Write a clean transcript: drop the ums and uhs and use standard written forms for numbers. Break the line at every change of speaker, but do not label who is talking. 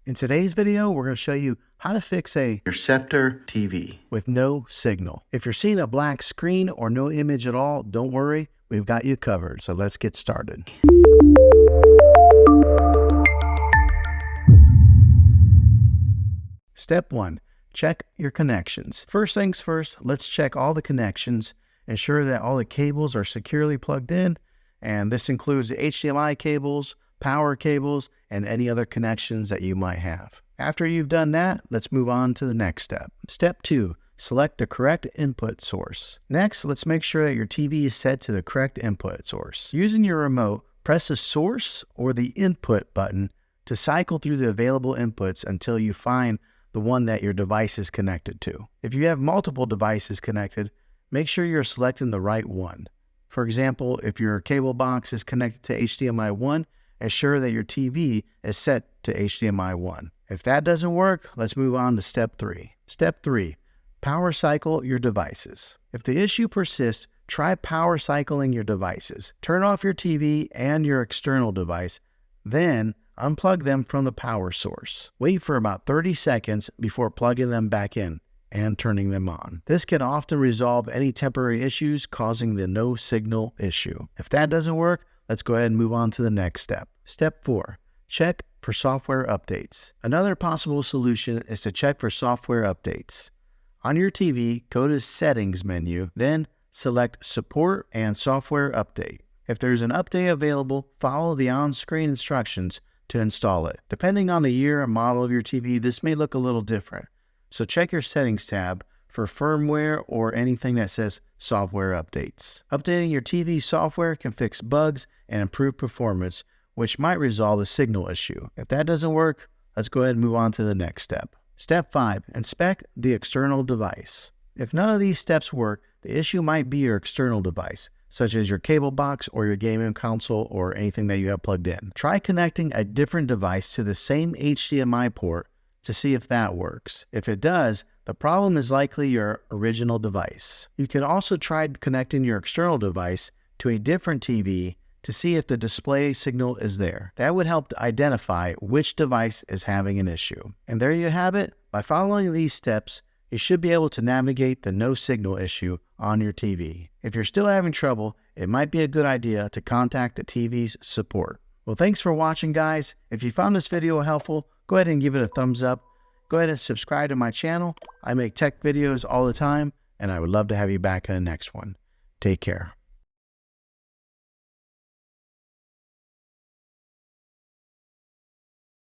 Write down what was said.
In today's video, we're going to show you how to fix your Sceptre TV with no signal. If you're seeing a black screen or no image at all, don't worry, we've got you covered. So let's get started. Step 1, check your connections. First things first, let's check all the connections, ensure that all the cables are securely plugged in, and this includes the HDMI cables, power cables, and any other connections that you might have. After you've done that, let's move on to the next step. Step 2, select the correct input source. Next, let's make sure that your TV is set to the correct input source. Using your remote, press the source or the input button to cycle through the available inputs until you find the one that your device is connected to. If you have multiple devices connected, make sure you're selecting the right one. For example, if your cable box is connected to HDMI 1, ensure that your TV is set to HDMI 1. If that doesn't work, let's move on to step 3. Step 3, power cycle your devices. If the issue persists, try power cycling your devices. Turn off your TV and your external device, then unplug them from the power source. Wait for about 30 seconds before plugging them back in and turning them on. This can often resolve any temporary issues causing the no signal issue. If that doesn't work, let's go ahead and move on to the next step. Step 4, check for software updates. Another possible solution is to check for software updates. On your TV, go to Settings menu, then select Support and Software Update. If there's an update available, follow the on-screen instructions to install it. Depending on the year and model of your TV, this may look a little different. So check your Settings tab for firmware or anything that says software updates. Updating your TV software can fix bugs and improve performance, which might resolve the signal issue. If that doesn't work, let's go ahead and move on to the next step. Step 5, inspect the external device. If none of these steps work, the issue might be your external device, such as your cable box or your gaming console or anything that you have plugged in. Try connecting a different device to the same HDMI port to see if that works. If it does, the problem is likely your original device. You can also try connecting your external device to a different TV to see if the display signal is there. That would help to identify which device is having an issue. And there you have it. By following these steps, you should be able to navigate the no signal issue on your TV. If you're still having trouble, it might be a good idea to contact the TV's support. Well, thanks for watching, guys. If you found this video helpful, go ahead and give it a thumbs up. Go ahead and subscribe to my channel. I make tech videos all the time, and I would love to have you back in the next one. Take care.